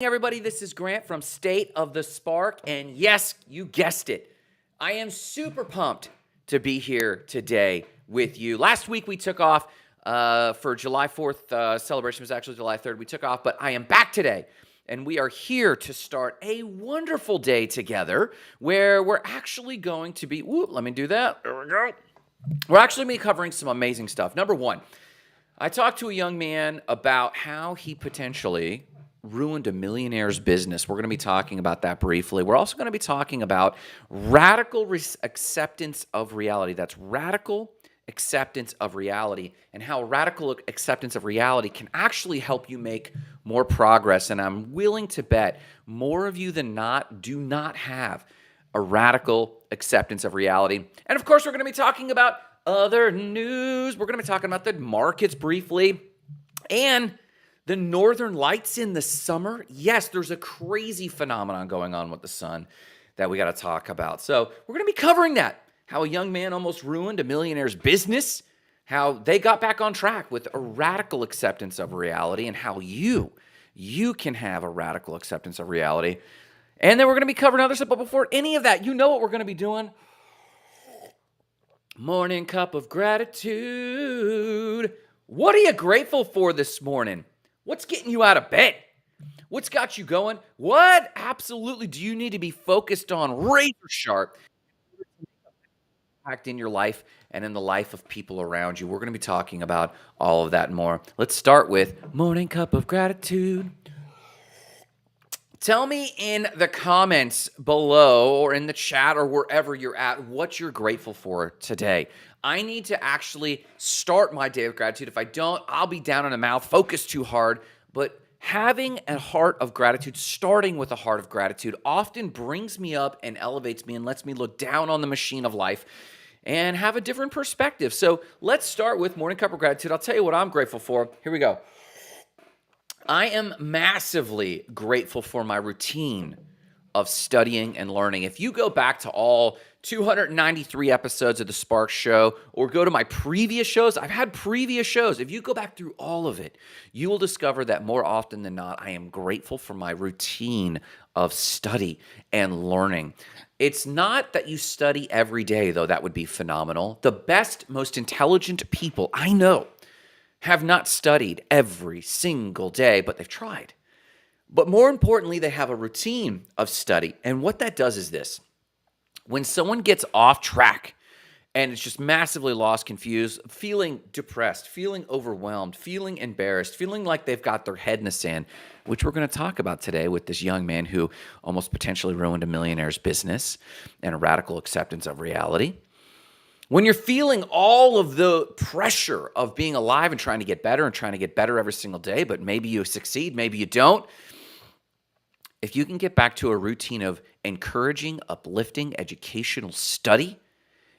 Everybody, this is Grant from State of the Spark, and yes, you guessed it. I am super pumped to be here today with you. Last week we took off for July 4th celebration. It was actually July 3rd. We took off, but I am back today, and we are here to start a wonderful day together where we're actually going to be, let me do that. There we go. We're actually going to be covering some amazing stuff. Number one, I talked to a young man about how he potentially ruined a millionaire's business. We're going to be talking about that briefly. We're also going to be talking about radical acceptance of reality. That's radical acceptance of reality, and how radical acceptance of reality can actually help you make more progress. And I'm willing to bet more of you than not do not have a radical acceptance of reality. And of course, we're going to be talking about other news. We're going to be talking about the markets briefly and the northern lights in the summer. Yes, there's a crazy phenomenon going on with the sun that we got to talk about. So we're going to be covering that. How a young man almost ruined a millionaire's business, how they got back on track with a radical acceptance of reality, and how you can have a radical acceptance of reality. And then we're going to be covering other stuff. But before any of that, you know what we're going to be doing. Morning cup of gratitude. What are you grateful for this morning? What's getting you out of bed? What's got you going? What absolutely do you need to be focused on, razor sharp, impact in your life and in the life of people around you? We're going to be talking about all of that and more. Let's start with morning cup of gratitude. Tell me in the comments below or in the chat or wherever you're at what you're grateful for today. I need to actually start my day with gratitude. If I don't, I'll be down in the mouth, focus too hard. But having a heart of gratitude, starting with a heart of gratitude, often brings me up and elevates me and lets me look down on the machine of life and have a different perspective. So let's start with morning cup of gratitude. I'll tell you what I'm grateful for. Here we go. I am massively grateful for my routine of studying and learning. If you go back to all 293 episodes of The Spark Show or go to my previous shows, I've had previous shows. If you go back through all of it, you will discover that more often than not, I am grateful for my routine of study and learning. It's not that you study every day, though. That would be phenomenal. The best, most intelligent people I know have not studied every single day, but they've tried. But more importantly, they have a routine of study. And what that does is this. When someone gets off track and it's just massively lost, confused, feeling depressed, feeling overwhelmed, feeling embarrassed, feeling like they've got their head in the sand, which we're going to talk about today with this young man who almost potentially ruined a millionaire's business and a radical acceptance of reality. When you're feeling all of the pressure of being alive and trying to get better every single day, but maybe you succeed, maybe you don't. If you can get back to a routine of encouraging, uplifting, educational study,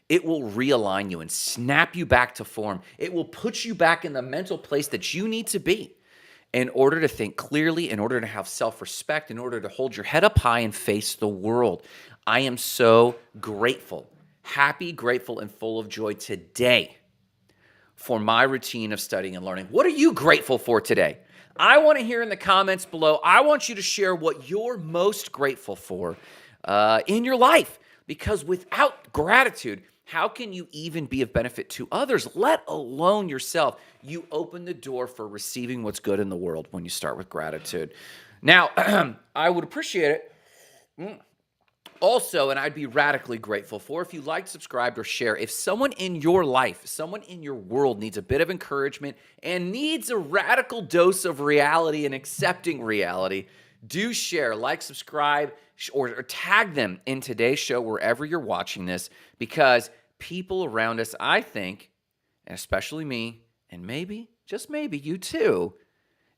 it will realign you and snap you back to form. It will put you back in the mental place that you need to be in order to think clearly, in order to have self-respect, in order to hold your head up high and face the world. I am so grateful. Happy, grateful, and full of joy today for my routine of studying and learning. What are you grateful for today? I want to hear in the comments below. I want you to share what you're most grateful for in your life, because without gratitude, how can you even be of benefit to others, let alone yourself? You open the door for receiving what's good in the world when you start with gratitude. Now, I would appreciate it. Also, and I'd be radically grateful for if you liked, subscribed, or share. If someone in your life, someone in your world needs a bit of encouragement and needs a radical dose of reality and accepting reality, do share, like, subscribe, or tag them in today's show wherever you're watching this, because people around us, I think, and especially me, and maybe, just maybe you too,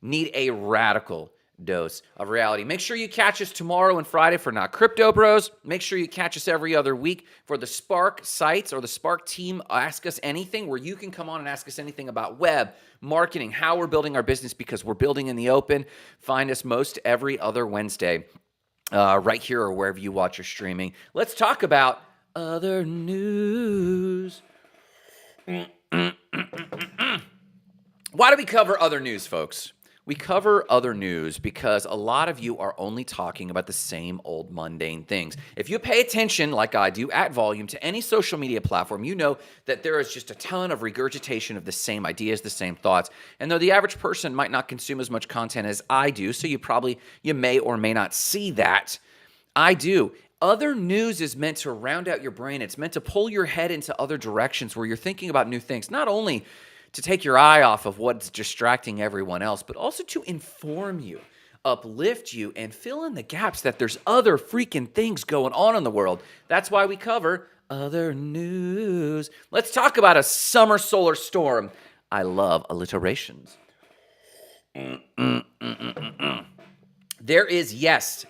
need a radical dose of reality. Make sure you catch us tomorrow and Friday for Not Crypto Bros. Make sure you catch us every other week for the Spark sites or the Spark team Ask Us Anything, where you can come on and ask us anything about web, marketing, how we're building our business, because we're building in the open. Find us most every other Wednesday right here or wherever you watch your streaming. Let's talk about other news. Why do we cover other news, folks? We cover other news because a lot of you are only talking about the same old mundane things. If you pay attention, like I do, at volume to any social media platform, you know that there is just a ton of regurgitation of the same ideas, the same thoughts. And though the average person might not consume as much content as I do, so you may or may not see that, I do. Other news is meant to round out your brain. It's meant to pull your head into other directions where you're thinking about new things, not only to take your eye off of what's distracting everyone else, but also to inform you, uplift you, and fill in the gaps that there's other freaking things going on in the world. That's why we cover other news. Let's talk about a summer solar storm. I love alliterations. There is, yes,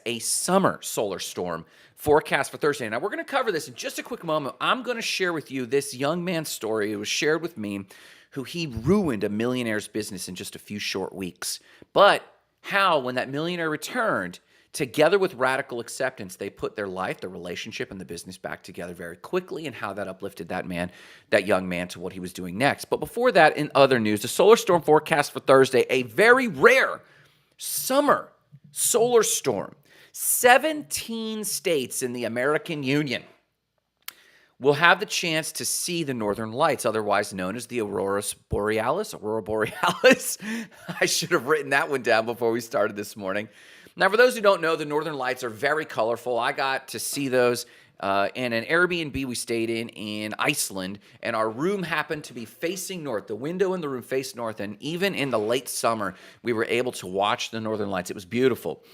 a summer solar storm forecast for Thursday. Now, we're going to cover this in just a quick moment. I'm going to share with you this young man's story. It was shared with me, who he ruined a millionaire's business in just a few short weeks. But how, when that millionaire returned, together with radical acceptance, they put their life, their relationship, and the business back together very quickly, and how that uplifted that young man to what he was doing next. But before that, in other news, the solar storm forecast for Thursday, a very rare summer solar storm. 17 states in the American Union will have the chance to see the northern lights, otherwise known as the Aurora Borealis. I should have written that one down before we started this morning. Now, for those who don't know, the northern lights are very colorful. I got to see those in an Airbnb we stayed in Iceland, and our room happened to be facing north. The window in the room faced north, and even in the late summer, we were able to watch the northern lights. It was beautiful.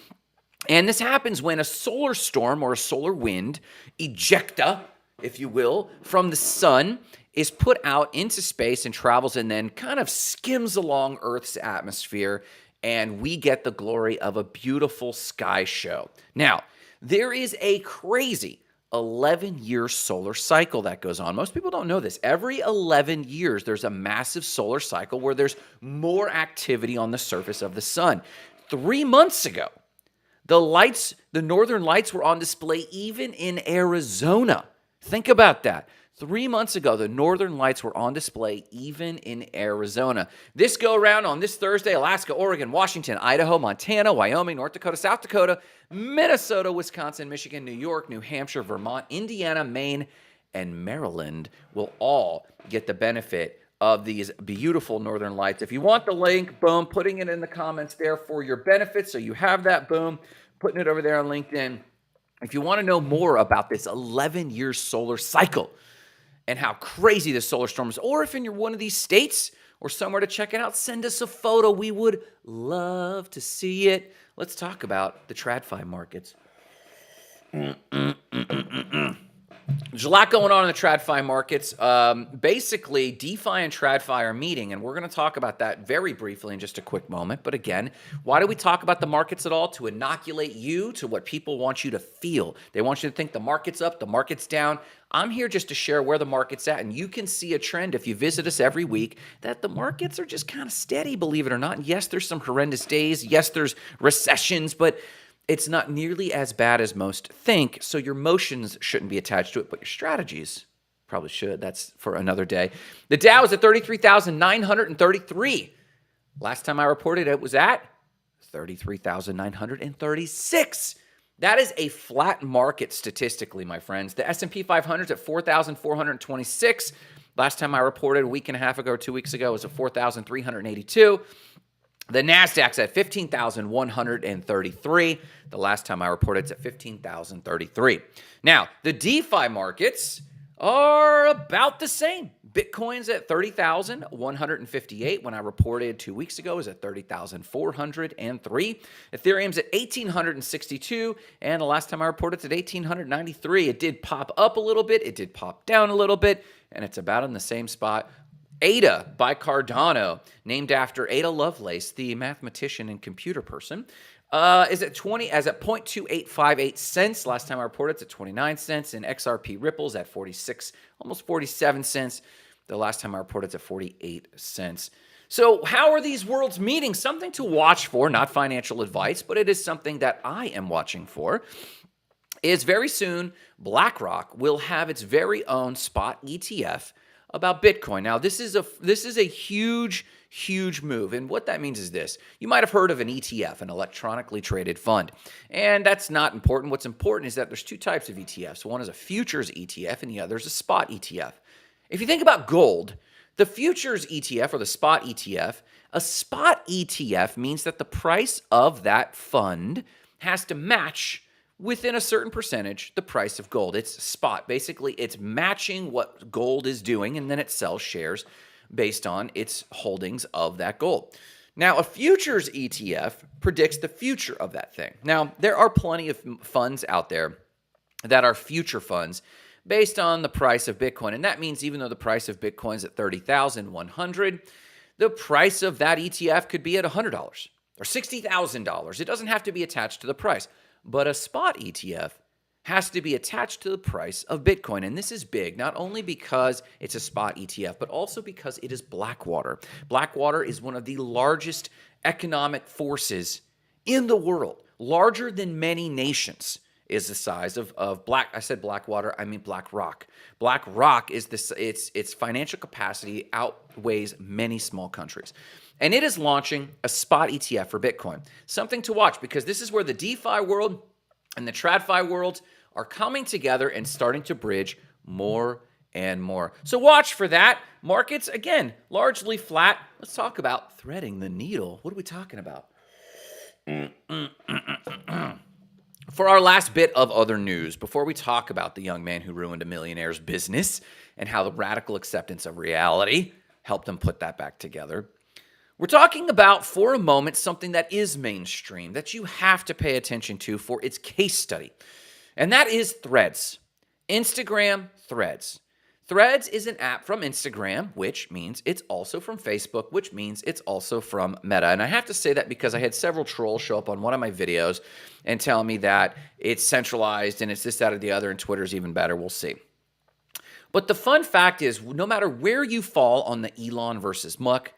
And this happens when a solar storm or a solar wind, ejecta, if you will, from the sun is put out into space and travels and then kind of skims along Earth's atmosphere, and we get the glory of a beautiful sky show. Now, there is a crazy 11-year solar cycle that goes on. Most people don't know this. Every 11 years, there's a massive solar cycle where there's more activity on the surface of the sun. 3 months ago, the northern lights were on display even in Arizona. Think about that. 3 months ago, the northern lights were on display even in Arizona. This go around on this Thursday, Alaska, Oregon, Washington, Idaho, Montana, Wyoming, North Dakota, South Dakota, Minnesota, Wisconsin, Michigan, New York, New Hampshire, Vermont, Indiana, Maine, and Maryland will all get the benefit of these beautiful northern lights. If you want the link, boom, putting it in the comments there for your benefit. So you have that, boom, putting it over there on LinkedIn. If you want to know more about this 11-year solar cycle and how crazy this solar storm is, or if you're one of these states or somewhere to check it out, send us a photo. We would love to see it. Let's talk about the TradFi markets. There's a lot going on in the TradFi markets. Basically, DeFi and TradFi are meeting, and we're going to talk about that very briefly in just a quick moment. But again, why do we talk about the markets at all? To inoculate you to what people want you to feel. They want you to think the market's up, the market's down. I'm here just to share where the market's at, and you can see a trend if you visit us every week that the markets are just kind of steady, believe it or not. And yes, there's some horrendous days. Yes, there's recessions, but it's not nearly as bad as most think, so your emotions shouldn't be attached to it, but your strategies probably should. That's for another day. The Dow is at 33,933. Last time I reported it was at 33,936. That is a flat market statistically, my friends. The S&P 500 is at 4,426. Last time I reported a week and a half ago or 2 weeks ago was at 4,382. The NASDAQ's at 15,133. The last time I reported, it's at 15,033. Now, the DeFi markets are about the same. Bitcoin's at 30,158. When I reported 2 weeks ago, it was at 30,403. Ethereum's at 1,862. And the last time I reported, it's at 1,893. It did pop up a little bit. It did pop down a little bit. And it's about in the same spot. ADA by Cardano, named after Ada Lovelace, the mathematician and computer person, is at 0.2858 cents. Last time I reported, it's at 29 cents. And XRP Ripple's at 46, almost 47 cents. The last time I reported, it's at 48 cents. So how are these worlds meeting? Something to watch for, not financial advice, but it is something that I am watching for, is very soon BlackRock will have its very own spot ETF about Bitcoin. Now, this is a huge move. And what that means is this. You might have heard of an ETF, an electronically traded fund. And that's not important. What's important is that there's two types of ETFs. One is a futures ETF and the other is a spot ETF. If you think about gold, the futures ETF or the spot ETF, a spot ETF means that the price of that fund has to match within a certain percentage the price of gold. It's spot. Basically, it's matching what gold is doing, and then it sells shares based on its holdings of that gold. Now, a futures ETF predicts the future of that thing. Now, there are plenty of funds out there that are future funds based on the price of Bitcoin. And that means even though the price of Bitcoin is at $30,100, the price of that ETF could be at $100 or $60,000. It doesn't have to be attached to the price. But a spot ETF has to be attached to the price of Bitcoin. And this is big, not only because it's a spot ETF, but also because it is Blackwater. Blackwater is one of the largest economic forces in the world, larger than many nations is the size of I said Blackwater, I mean BlackRock. BlackRock is its financial capacity outweighs many small countries. And it is launching a spot ETF for Bitcoin. Something to watch because this is where the DeFi world and the TradFi worlds are coming together and starting to bridge more and more. So watch for that. Markets, again, largely flat. Let's talk about threading the needle. What are we talking about? For our last bit of other news, before we talk about the young man who ruined a millionaire's business and how the radical acceptance of reality helped him put that back together, we're talking about, for a moment, something that is mainstream, that you have to pay attention to for its case study. And that is Threads. Instagram Threads. Threads is an app from Instagram, which means it's also from Facebook, which means it's also from Meta. And I have to say that because I had several trolls show up on one of my videos and tell me that it's centralized and it's this, that, or the other, and Twitter's even better. We'll see. But the fun fact is, no matter where you fall on the Elon versus Musk,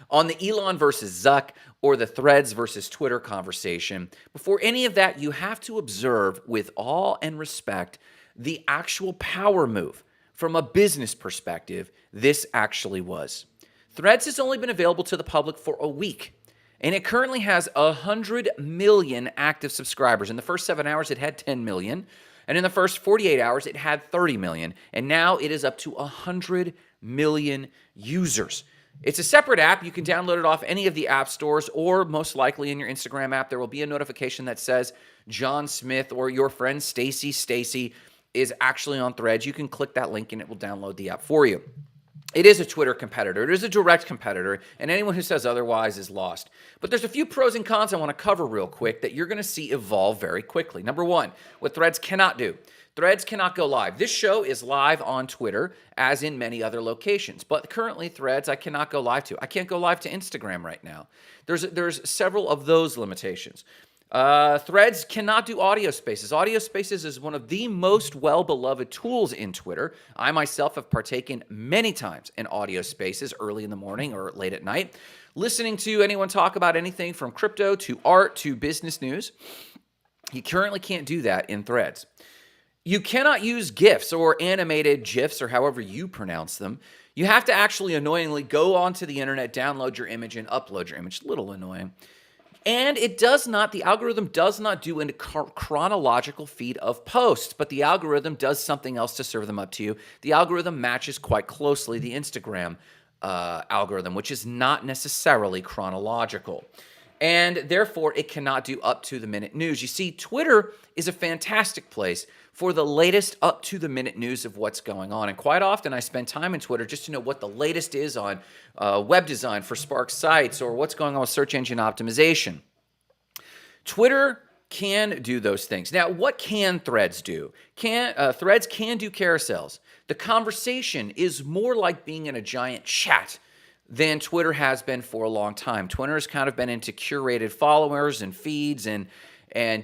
on the Elon versus Zuck, or the Threads versus Twitter conversation, before any of that, you have to observe with awe and respect the actual power move. From a business perspective, this actually was. Threads has only been available to the public for a week, and it currently has 100 million active subscribers. In the first 7 hours, it had 10 million. And in the first 48 hours, it had 30 million. And now it is up to 100 million users. It's a separate app. You can download it off any of the app stores, or most likely in your Instagram app, there will be a notification that says John Smith or your friend Stacy is actually on Threads. You can click that link and it will download the app for you. It is a Twitter competitor. It is a direct competitor, and anyone who says otherwise is lost. But there's a few pros and cons I want to cover real quick that you're going to see evolve very quickly. Number one, what Threads cannot do. Threads cannot go live. This show is live on Twitter, as in many other locations. But currently, Threads I cannot go live to. I can't go live to Instagram right now. There's several of those limitations. Threads cannot do audio spaces. Audio spaces is one of the most well-beloved tools in Twitter. I myself have partaken many times in audio spaces early in the morning or late at night, listening to anyone talk about anything from crypto to art to business news. You currently can't do that in Threads. You cannot use GIFs or animated GIFs or however you pronounce them. You have to actually annoyingly go onto the internet, download your image, and upload your image. A little annoying. And the algorithm does not do a chronological feed of posts, but the algorithm does something else to serve them up to you. The algorithm matches quite closely the Instagram algorithm, which is not necessarily chronological. And therefore, it cannot do up-to-the-minute news. You see, Twitter is a fantastic place for the latest up-to-the-minute news of what's going on. And quite often, I spend time in Twitter just to know what the latest is on web design for Spark sites or what's going on with search engine optimization. Twitter can do those things. Now, what can Threads do? Threads can do carousels. The conversation is more like being in a giant chat than Twitter has been for a long time. Twitter has kind of been into curated followers and feeds and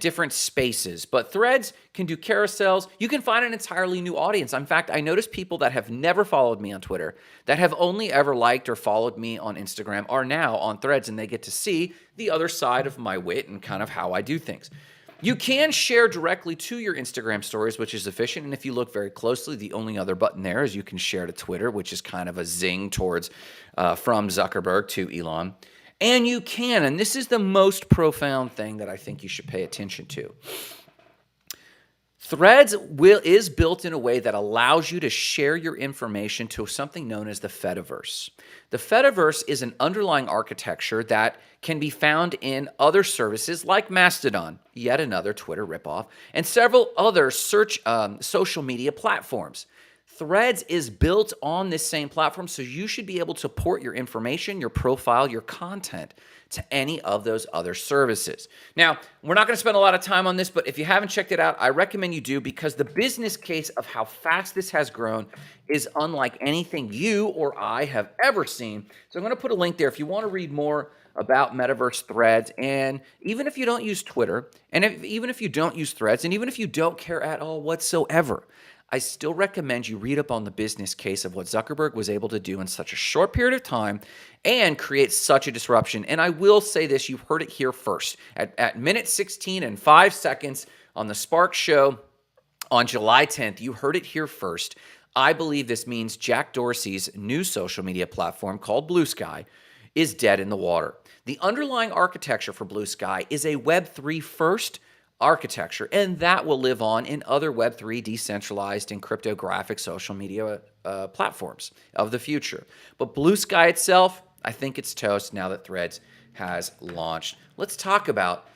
different spaces. But Threads can do carousels. You can find an entirely new audience. In fact, I noticed people that have never followed me on Twitter, that have only ever liked or followed me on Instagram, are now on Threads, and they get to see the other side of my wit and kind of how I do things. You can share directly to your Instagram stories, which is efficient. And if you look very closely, the only other button there is you can share to Twitter, which is kind of a zing towards from Zuckerberg to Elon. And you can, and this is the most profound thing that I think you should pay attention to. Threads is built in a way that allows you to share your information to something known as the Fediverse. The Fediverse is an underlying architecture that can be found in other services like Mastodon, yet another Twitter ripoff, and several other social media platforms. Threads is built on this same platform, so you should be able to port your information, your profile, your content to any of those other services. Now, we're not going to spend a lot of time on this, but if you haven't checked it out, I recommend you do, because the business case of how fast this has grown is unlike anything you or I have ever seen. So I'm going to put a link there if you want to read more about Metaverse Threads. And even if you don't use Twitter, and even if you don't use Threads, and even if you don't care at all whatsoever, I still recommend you read up on the business case of what Zuckerberg was able to do in such a short period of time and create such a disruption. And I will say this, you heard it here first. At minute 16 and 5 seconds on the Spark Show on July 10th, you heard it here first. I believe this means Jack Dorsey's new social media platform called Blue Sky is dead in the water. The underlying architecture for Blue Sky is a Web3 first architecture, and that will live on in other Web3 decentralized and cryptographic social media platforms of the future. But Blue Sky itself, I think it's toast now that Threads has launched. Let's talk about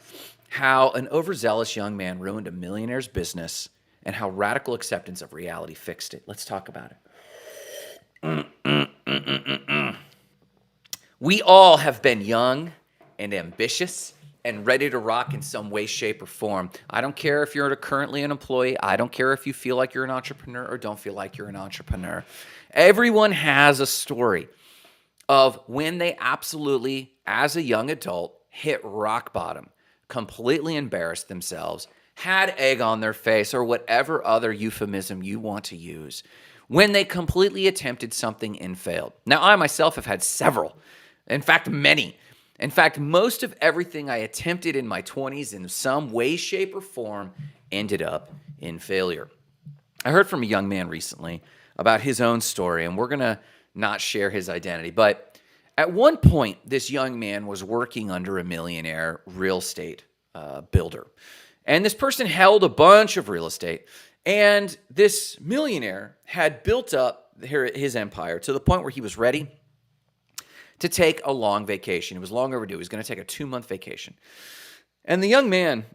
how an overzealous young man ruined a millionaire's business and how radical acceptance of reality fixed it. Let's talk about it. We all have been young and ambitious and ready to rock in some way, shape, or form. I don't care if you're currently an employee. I don't care if you feel like you're an entrepreneur or don't feel like you're an entrepreneur. Everyone has a story of when they absolutely, as a young adult, hit rock bottom, completely embarrassed themselves, had egg on their face, or whatever other euphemism you want to use, when they completely attempted something and failed. Now, I myself have had several, in fact, many. In fact, most of everything I attempted in my 20s in some way, shape, or form ended up in failure. I heard from a young man recently about his own story, and we're going to not share his identity. But at one point, this young man was working under a millionaire real estate builder. And this person held a bunch of real estate. And this millionaire had built up his empire to the point where he was ready to take a long vacation. It was long overdue. He was going to take a 2-month vacation. And the young man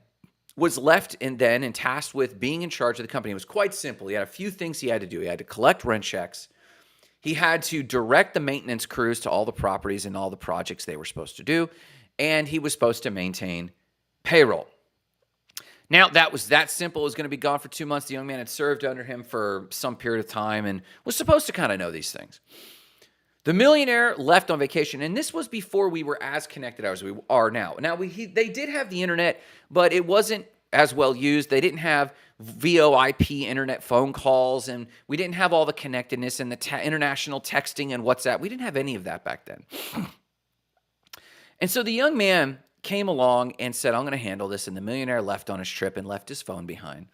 was left and tasked with being in charge of the company. It was quite simple. He had a few things he had to do. He had to collect rent checks. He had to direct the maintenance crews to all the properties and all the projects they were supposed to do. And he was supposed to maintain payroll. Now, that was that simple. It was going to be gone for 2 months. The young man had served under him for some period of time and was supposed to kind of know these things. The millionaire left on vacation, and this was before we were as connected as we are now. Now, they did have the internet, but it wasn't as well used. They didn't have VoIP internet phone calls, and we didn't have all the connectedness and the international texting and WhatsApp. We didn't have any of that back then. And so the young man came along and said, I'm going to handle this, and the millionaire left on his trip and left his phone behind.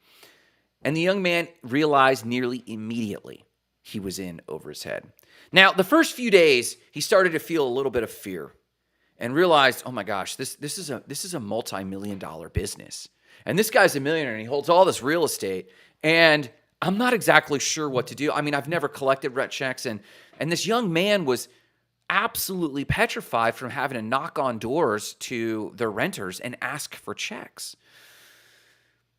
And the young man realized nearly immediately he was in over his head. Now, the first few days, he started to feel a little bit of fear and realized, oh my gosh, this is a multi-million-dollar business. And this guy's a millionaire, and he holds all this real estate, and I'm not exactly sure what to do. I mean, I've never collected rent checks, and this young man was absolutely petrified from having to knock on doors to their renters and ask for checks.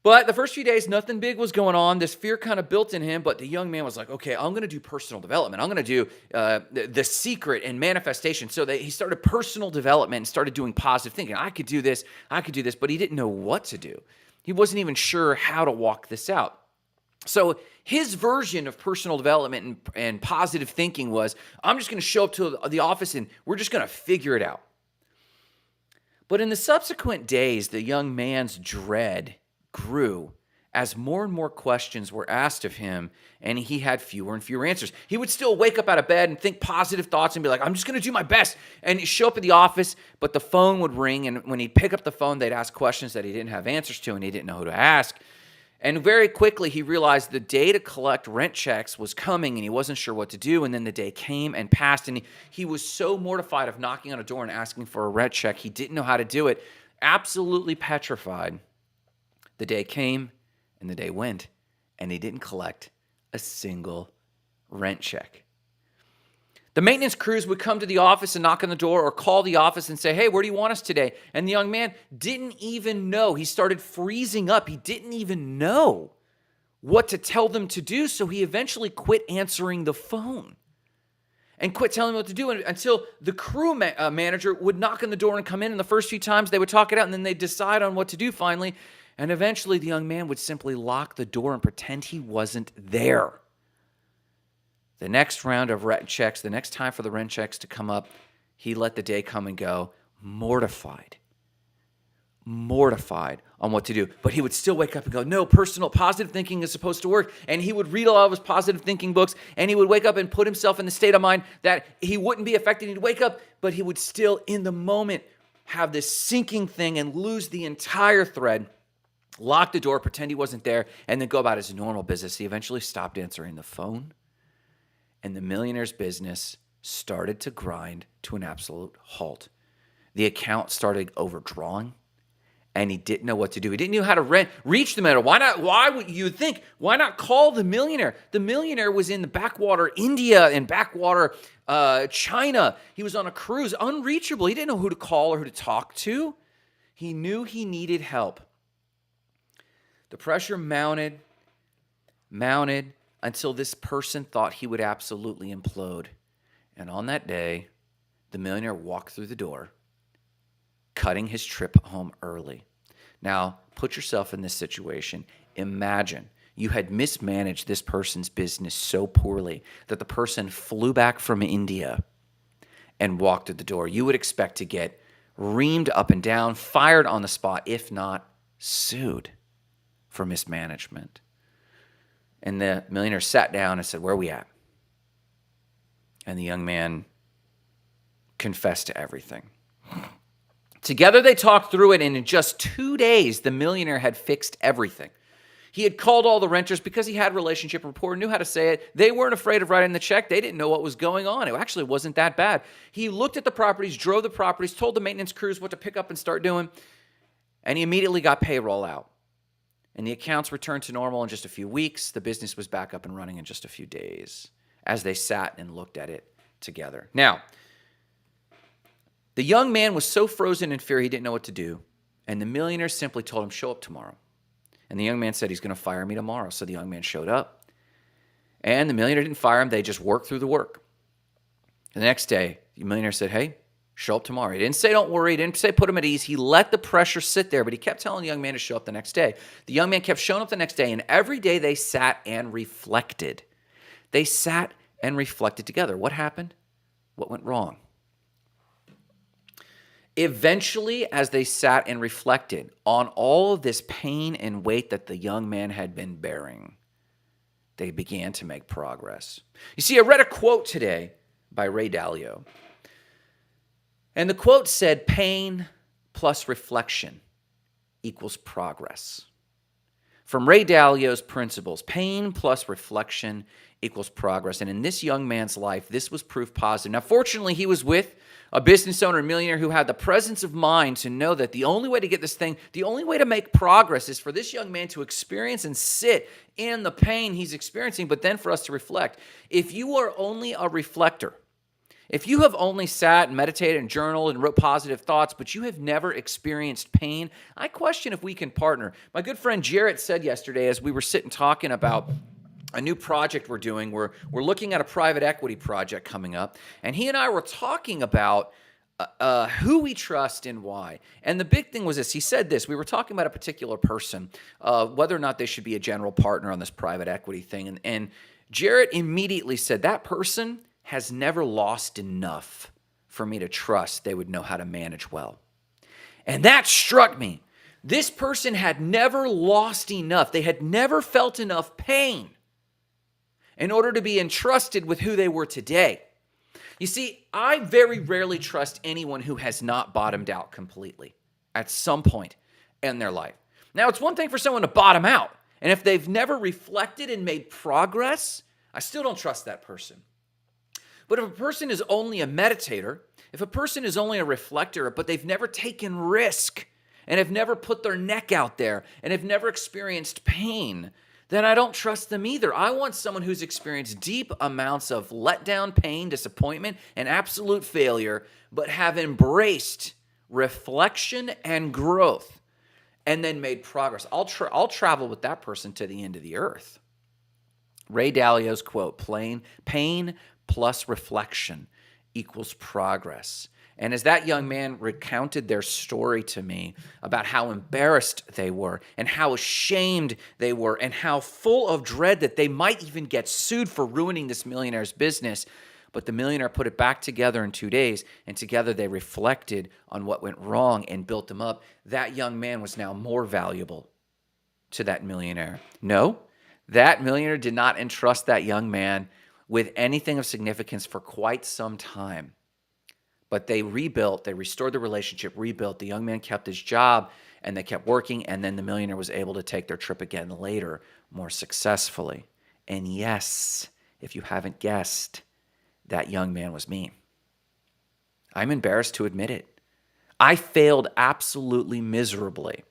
But the first few days, nothing big was going on. This fear kind of built in him, but the young man was like, okay, I'm going to do personal development. I'm going to do the secret and manifestation. So he started personal development and started doing positive thinking. I could do this, but he didn't know what to do. He wasn't even sure how to walk this out. So his version of personal development and positive thinking was, I'm just going to show up to the office and we're just going to figure it out. But in the subsequent days, the young man's dread grew as more and more questions were asked of him and he had fewer and fewer answers. He would still wake up out of bed and think positive thoughts and be like, I'm just going to do my best. And he'd show up at the office, but the phone would ring. And when he'd pick up the phone, they'd ask questions that he didn't have answers to and he didn't know who to ask. And very quickly, he realized the day to collect rent checks was coming and he wasn't sure what to do. And then the day came and passed. And he was so mortified of knocking on a door and asking for a rent check. He didn't know how to do it. Absolutely petrified. The day came and the day went, and he didn't collect a single rent check. The maintenance crews would come to the office and knock on the door or call the office and say, hey, where do you want us today? And the young man didn't even know. He started freezing up. He didn't even know what to tell them to do, so he eventually quit answering the phone and quit telling them what to do until the crew manager would knock on the door and come in. And the first few times they would talk it out, and then they'd decide on what to do finally. And eventually the young man would simply lock the door and pretend he wasn't there. The next round of rent checks, the next time for the rent checks to come up, he let the day come and go, mortified on what to do. But he would still wake up and go, no, positive thinking is supposed to work. And he would read a lot of his positive thinking books, and he would wake up and put himself in the state of mind that he wouldn't be affected. He'd wake up, but he would still, in the moment, have this sinking thing and lose the entire thread, lock the door, pretend he wasn't there, and then go about his normal business. He eventually stopped answering the phone, and the Millionaire's business started to grind to an absolute halt. The account started overdrawing, and he didn't know what to do. He didn't know how to reach the man. Why would you think? Why not call the Millionaire? The Millionaire was in the backwater India and backwater China. He was on a cruise, unreachable. He didn't know who to call or who to talk to. He knew he needed help. The pressure mounted until this person thought he would absolutely implode. And on that day, the Millionaire walked through the door, cutting his trip home early. Now, put yourself in this situation. Imagine you had mismanaged this person's business so poorly that the person flew back from India and walked through the door. You would expect to get reamed up and down, fired on the spot, if not sued for mismanagement. And the Millionaire sat down and said, where are we at? And the young man confessed to everything. Together they talked through it, and in just 2 days, the Millionaire had fixed everything. He had called all the renters because he had relationship rapport, knew how to say it. They weren't afraid of writing the check. They didn't know what was going on. It actually wasn't that bad. He looked at the properties, drove the properties, told the maintenance crews what to pick up and start doing, and he immediately got payroll out. And the accounts returned to normal in just a few weeks. The business was back up and running in just a few days as they sat and looked at it together. Now, the young man was so frozen in fear he didn't know what to do, and the Millionaire simply told him, show up tomorrow. And the young man said, he's going to fire me tomorrow. So the young man showed up, and the Millionaire didn't fire him. They just worked through the work. And the next day, the Millionaire said, hey, show up tomorrow. He didn't say don't worry. He didn't say put him at ease. He let the pressure sit there, but he kept telling the young man to show up the next day. The young man kept showing up the next day, and every day they sat and reflected. They sat and reflected together. What happened? What went wrong? Eventually, as they sat and reflected on all of this pain and weight that the young man had been bearing, they began to make progress. You see, I read a quote today by Ray Dalio. And the quote said, pain plus reflection equals progress. From Ray Dalio's principles, pain plus reflection equals progress. And in this young man's life, this was proof positive. Now, fortunately, he was with a business owner, a millionaire who had the presence of mind to know that the only way to get this thing, the only way to make progress is for this young man to experience and sit in the pain he's experiencing, but then for us to reflect. If you are only a reflector, if you have only sat and meditated and journaled and wrote positive thoughts, but you have never experienced pain, I question if we can partner. My good friend Jarrett said yesterday as we were sitting talking about a new project we're doing, we're looking at a private equity project coming up, and he and I were talking about who we trust and why. And the big thing was this. He said this. We were talking about a particular person, whether or not they should be a general partner on this private equity thing. And Jarrett immediately said, that person has never lost enough for me to trust they would know how to manage well. And that struck me. This person had never lost enough. They had never felt enough pain in order to be entrusted with who they were today. You see, I very rarely trust anyone who has not bottomed out completely at some point in their life. Now, it's one thing for someone to bottom out, and if they've never reflected and made progress, I still don't trust that person. But if a person is only a meditator, if a person is only a reflector, but they've never taken risk and have never put their neck out there and have never experienced pain, then I don't trust them either. I want someone who's experienced deep amounts of letdown, pain, disappointment, and absolute failure, but have embraced reflection and growth and then made progress. I'll travel with that person to the end of the earth. Ray Dalio's quote, pain plus reflection equals progress. And as that young man recounted their story to me about how embarrassed they were and how ashamed they were and how full of dread that they might even get sued for ruining this millionaire's business, but the millionaire put it back together in 2 days, and together they reflected on what went wrong and built them up. That young man was now more valuable to that millionaire. No, that millionaire did not entrust that young man with anything of significance for quite some time. But they rebuilt, they restored the relationship, rebuilt. The young man kept his job, and they kept working, and then the millionaire was able to take their trip again later more successfully. And yes, if you haven't guessed, that young man was me. I'm embarrassed to admit it. I failed absolutely miserably,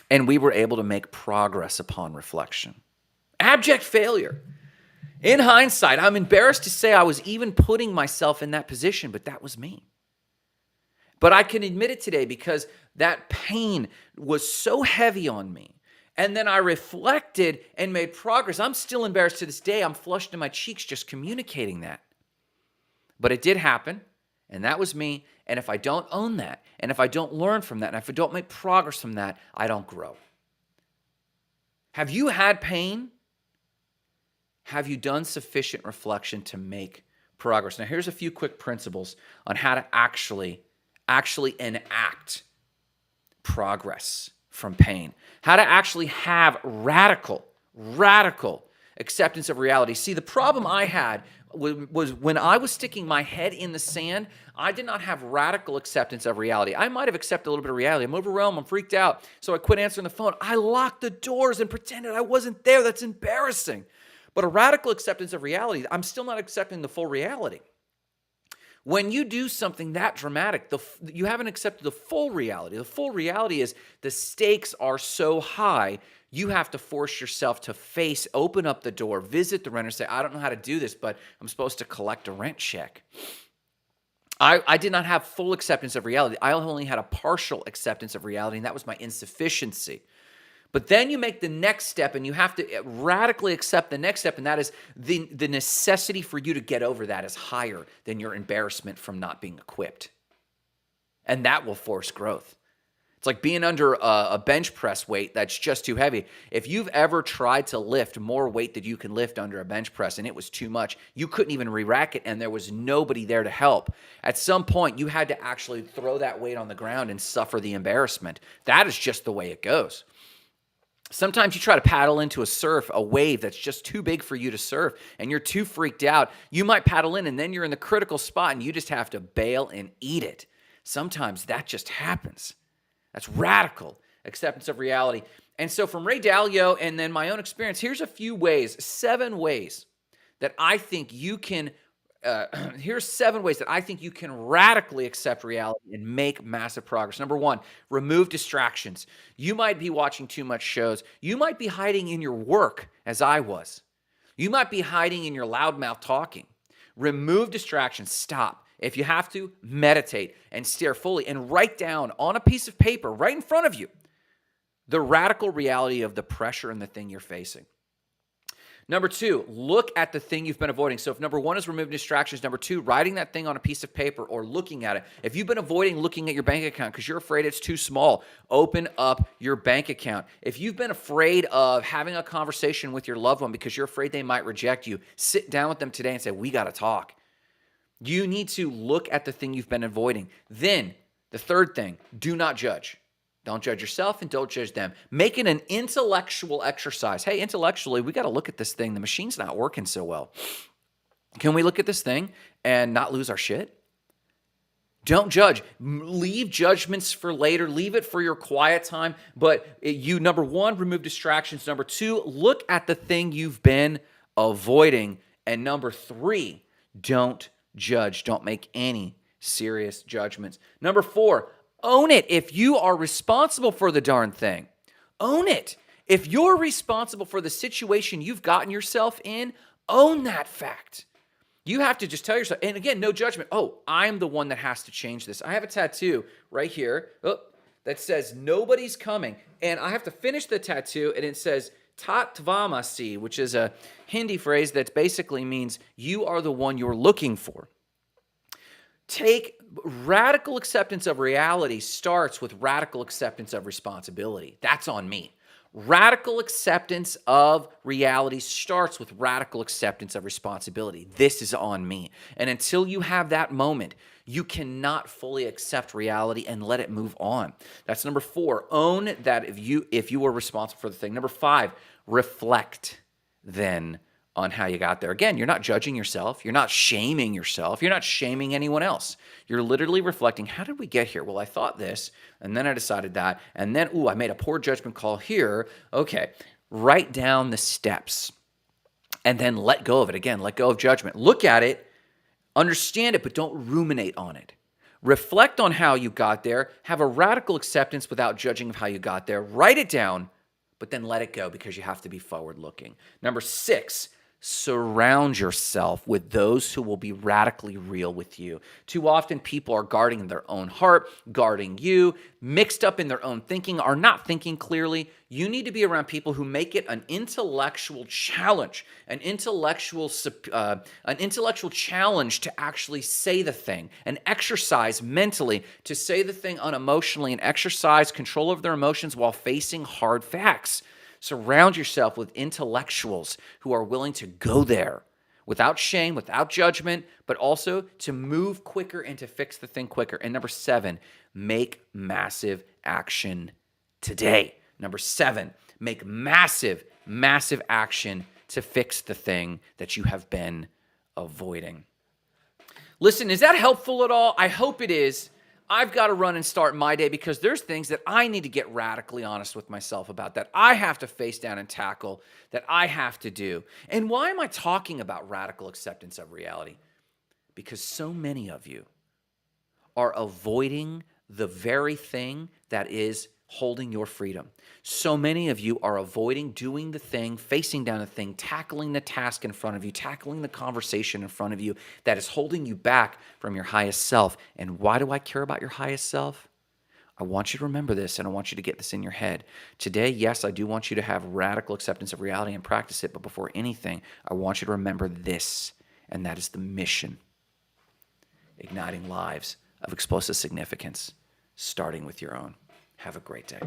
and we were able to make progress upon reflection. Abject failure. In hindsight, I'm embarrassed to say I was even putting myself in that position, but that was me. But I can admit it today because that pain was so heavy on me. And then I reflected and made progress. I'm still embarrassed to this day. I'm flushed in my cheeks just communicating that. But it did happen, and that was me. And if I don't own that, and if I don't learn from that, and if I don't make progress from that, I don't grow. Have you had pain? Have you done sufficient reflection to make progress? Now, here's a few quick principles on how to actually enact progress from pain. How to actually have radical acceptance of reality. See, the problem I had was when I was sticking my head in the sand, I did not have radical acceptance of reality. I might have accepted a little bit of reality. I'm overwhelmed. I'm freaked out. So I quit answering the phone. I locked the doors and pretended I wasn't there. That's embarrassing. But a radical acceptance of reality, I'm still not accepting the full reality. When you do something that dramatic, you haven't accepted the full reality. The full reality is the stakes are so high, you have to force yourself to open up the door, visit the renter, say, I don't know how to do this, but I'm supposed to collect a rent check. I did not have full acceptance of reality. I only had a partial acceptance of reality, and that was my insufficiency. But then you make the next step, and you have to radically accept the next step, and that is the necessity for you to get over that is higher than your embarrassment from not being equipped. And that will force growth. It's like being under a bench press weight that's just too heavy. If you've ever tried to lift more weight than you can lift under a bench press and it was too much, you couldn't even re-rack it and there was nobody there to help. At some point, you had to actually throw that weight on the ground and suffer the embarrassment. That is just the way it goes. Sometimes you try to paddle into a wave that's just too big for you to surf, and you're too freaked out. You might paddle in, and then you're in the critical spot, and you just have to bail and eat it. Sometimes that just happens. That's radical acceptance of reality. And so from Ray Dalio and then my own experience, here's a few ways, 7 ways that I think you can here's 7 ways that I think you can radically accept reality and make massive progress. Number 1, remove distractions. You might be watching too much shows. You might be hiding in your work, as I was. You might be hiding in your loudmouth talking. Remove distractions. Stop. If you have to, meditate and stare fully and write down on a piece of paper right in front of you the radical reality of the pressure and the thing you're facing. Number 2, look at the thing you've been avoiding. So if number 1 is removing distractions, number 2, writing that thing on a piece of paper or looking at it. If you've been avoiding looking at your bank account because you're afraid it's too small, open up your bank account. If you've been afraid of having a conversation with your loved one because you're afraid they might reject you, sit down with them today and say, we got to talk. You need to look at the thing you've been avoiding. Then, the third thing, do not judge. Don't judge yourself and don't judge them. Make it an intellectual exercise. Hey, intellectually, we got to look at this thing. The machine's not working so well. Can we look at this thing and not lose our shit? Don't judge. Leave judgments for later. Leave it for your quiet time. But number one, remove distractions. Number two, look at the thing you've been avoiding. And number three, don't judge. Don't make any serious judgments. Number four, own it. If you are responsible for the darn thing, own it. If you're responsible for the situation you've gotten yourself in, own that fact. You have to just tell yourself, and again, no judgment. Oh, I'm the one that has to change this. I have a tattoo right here that says nobody's coming. And I have to finish the tattoo, and it says Tat Tvamasi, which is a Hindi phrase that basically means you are the one you're looking for. Take radical acceptance of reality starts with radical acceptance of responsibility. That's on me. Radical acceptance of reality starts with radical acceptance of responsibility. This is on me. And until you have that moment, you cannot fully accept reality and let it move on. That's number four. Own that if you were responsible for the thing. Number five, reflect then on how you got there. Again, you're not judging yourself. You're not shaming yourself. You're not shaming anyone else. You're literally reflecting, how did we get here? Well, I thought this, and then I decided that, and then, I made a poor judgment call here. Okay, write down the steps, and then let go of it. Again, let go of judgment. Look at it, understand it, but don't ruminate on it. Reflect on how you got there. Have a radical acceptance without judging of how you got there. Write it down, but then let it go because you have to be forward-looking. Number six, surround yourself with those who will be radically real with you. Too often people are guarding their own heart, guarding you, mixed up in their own thinking, are not thinking clearly. You need to be around people who make it an intellectual challenge, an intellectual challenge to actually say the thing, an exercise mentally to say the thing unemotionally and exercise control of their emotions while facing hard facts. Surround yourself with intellectuals who are willing to go there without shame, without judgment, but also to move quicker and to fix the thing quicker. And number seven, make massive action today. Number seven, make massive, massive action to fix the thing that you have been avoiding. Listen, is that helpful at all? I hope it is. I've got to run and start my day because there's things that I need to get radically honest with myself about, that I have to face down and tackle, that I have to do. And why am I talking about radical acceptance of reality? Because so many of you are avoiding the very thing that is holding your freedom. So many of you are avoiding doing the thing, facing down the thing, tackling the task in front of you, tackling the conversation in front of you that is holding you back from your highest self. And why do I care about your highest self? I want you to remember this, and I want you to get this in your head. Today, yes, I do want you to have radical acceptance of reality and practice it, but before anything, I want you to remember this, and that is the mission. Igniting lives of explosive significance, starting with your own. Have a great day.